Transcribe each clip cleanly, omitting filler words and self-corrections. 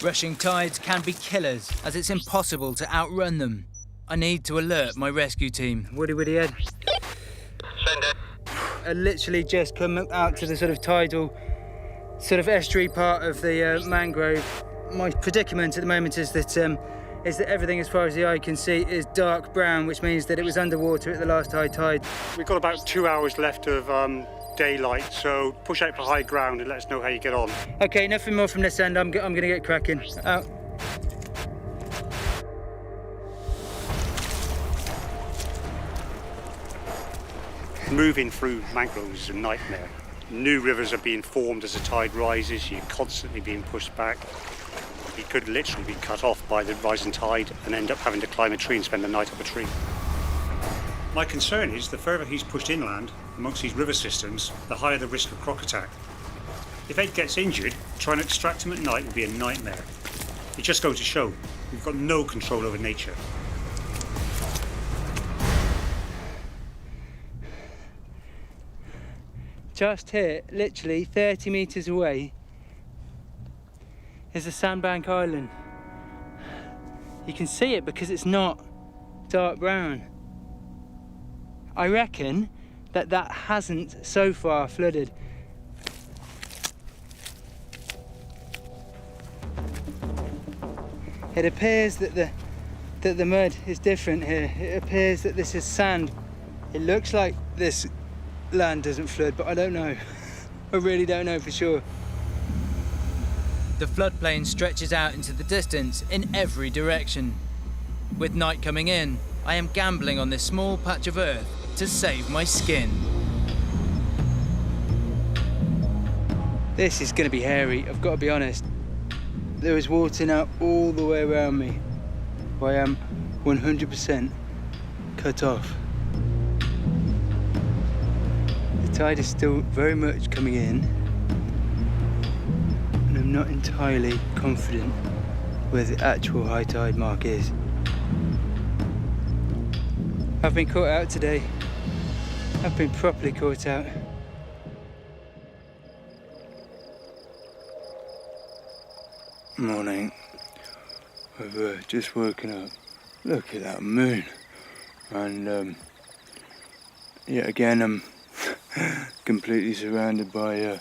Rushing tides can be killers, as it's impossible to outrun them. I need to alert my rescue team. Woody Ed. Send it. I literally just come out to the sort of tidal, sort of estuary part of the mangrove. My predicament at the moment is that everything as far as the eye can see is dark brown, which means that it was underwater at the last high tide. We've got about 2 hours left of daylight, so push out for high ground and let us know how you get on. Okay, nothing more from this end. I'm going to get cracking. Out. Moving through mangroves is a nightmare. New rivers are being formed as the tide rises. You're constantly being pushed back. You could literally be cut off by the rising tide and end up having to climb a tree and spend the night up a tree. My concern is the further he's pushed inland amongst these river systems, the higher the risk of croc attack. If Ed gets injured, trying to extract him at night would be a nightmare. It just goes to show we've got no control over nature. Just here, literally 30 metres away, is a sandbank island. You can see it because it's not dark brown. I reckon that hasn't so far flooded. It appears that the mud is different here. It appears that this is sand. It looks like this land doesn't flood, but I don't know. I really don't know for sure. The floodplain stretches out into the distance in every direction. With night coming in, I am gambling on this small patch of earth to save my skin. This is going to be hairy, I've got to be honest. There is water now all the way around me. I am 100% cut off. The tide is still very much coming in, and I'm not entirely confident where the actual high tide mark is. I've been caught out today. I've been properly caught out. Morning. I've just woken up. Look at that moon. And yet again I'm completely surrounded by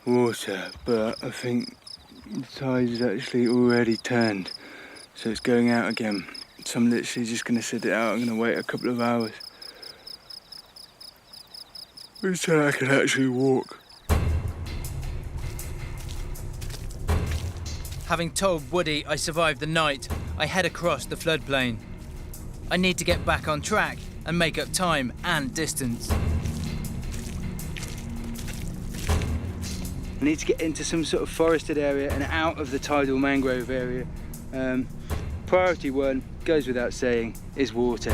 water, but I think the tide is actually already turned, so it's going out again. So I'm literally just going to sit it out. I'm going to wait a couple of hours until I can actually walk. Having told Woody I survived the night, I head across the floodplain. I need to get back on track and make up time and distance. I need to get into some sort of forested area and out of the tidal mangrove area. Priority one, goes without saying, is water.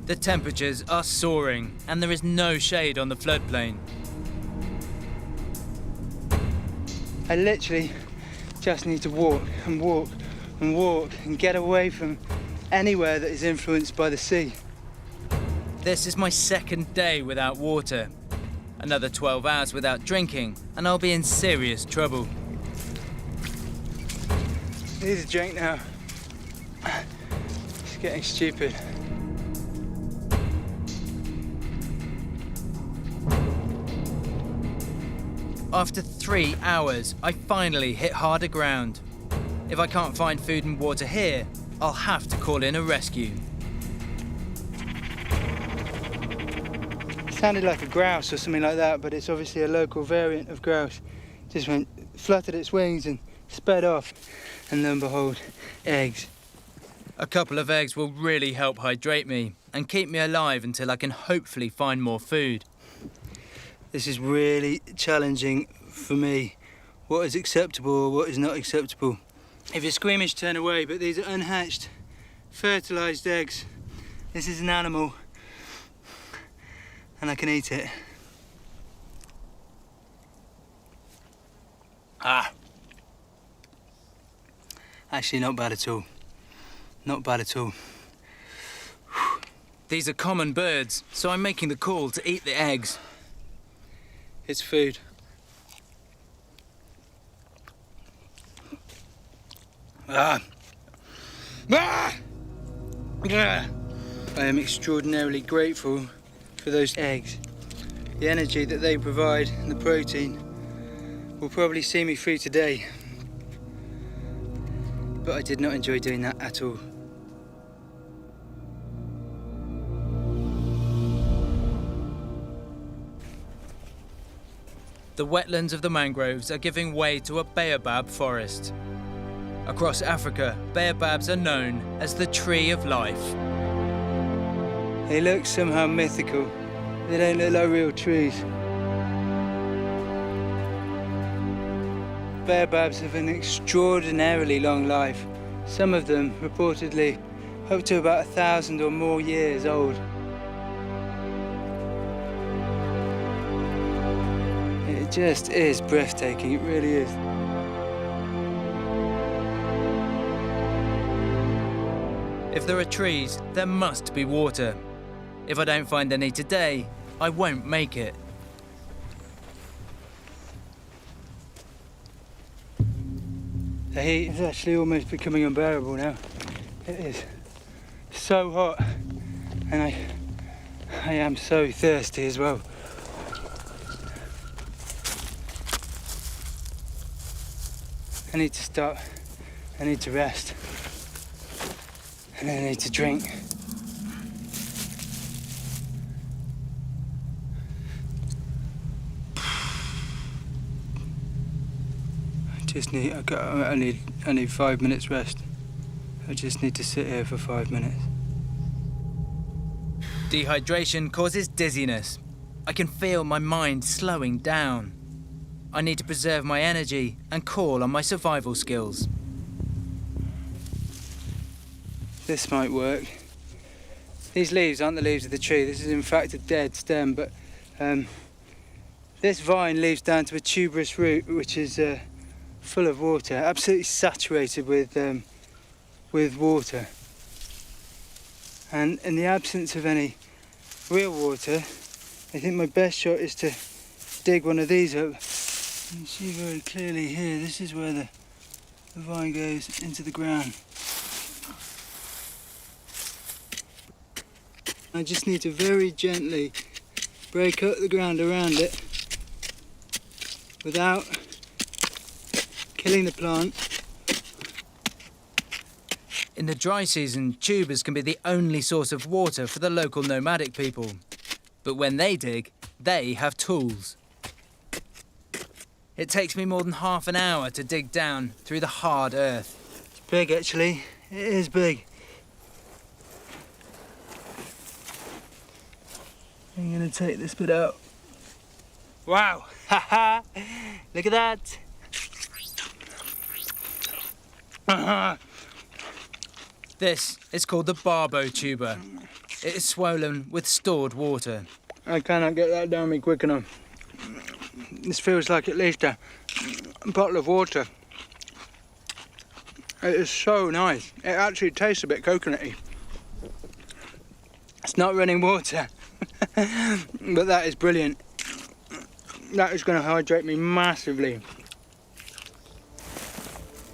The temperatures are soaring and there is no shade on the floodplain. I literally just need to walk and walk and walk and get away from anywhere that is influenced by the sea. This is my second day without water. Another 12 hours without drinking and I'll be in serious trouble. I need a drink now. It's getting stupid. After 3 hours, I finally hit harder ground. If I can't find food and water here, I'll have to call in a rescue. It sounded like a grouse or something like that, but it's obviously a local variant of grouse. Just fluttered its wings and sped off, and lo and behold, eggs. A couple of eggs will really help hydrate me and keep me alive until I can hopefully find more food. This is really challenging for me. What is acceptable or what is not acceptable? If you're squeamish, turn away, but these are unhatched, fertilised eggs. This is an animal, and I can eat it. Actually, not bad at all. Not bad at all. These are common birds, so I'm making the call to eat the eggs. It's food. Ah. Ah. Ah. I am extraordinarily grateful for those eggs. The energy that they provide and the protein will probably see me through today. But I did not enjoy doing that at all. The wetlands of the mangroves are giving way to a baobab forest. Across Africa, baobabs are known as the tree of life. They look somehow mythical. They don't look like real trees. Baobabs have an extraordinarily long life. Some of them reportedly up to about 1,000 or more years old. It just is breathtaking, it really is. If there are trees, there must be water. If I don't find any today, I won't make it. The heat is actually almost becoming unbearable now. It is so hot, and I am so thirsty as well. I need to stop, I need to rest, and I need to drink. I need 5 minutes rest. I just need to sit here for 5 minutes. Dehydration causes dizziness. I can feel my mind slowing down. I need to preserve my energy and call on my survival skills. This might work. These leaves aren't the leaves of the tree. This is in fact a dead stem, but this vine leads down to a tuberous root, which is full of water, absolutely saturated with water. And in the absence of any real water, I think my best shot is to dig one of these up. You can see very clearly here, this is where the vine goes into the ground. I just need to very gently break up the ground around it without killing the plant. In the dry season, tubers can be the only source of water for the local nomadic people. But when they dig, they have tools. It takes me more than half an hour to dig down through the hard earth. It's big actually, it is big. I'm gonna take this bit out. Wow, haha, look at that. This is called the barbo tuber. It is swollen with stored water. I cannot get that down me quick enough. This feels like at least a bottle of water. It is so nice. It actually tastes a bit coconutty. It's not running water, but that is brilliant. That is going to hydrate me massively.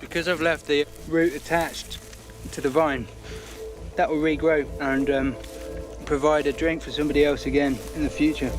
Because I've left the root attached to the vine, that will regrow and provide a drink for somebody else again in the future.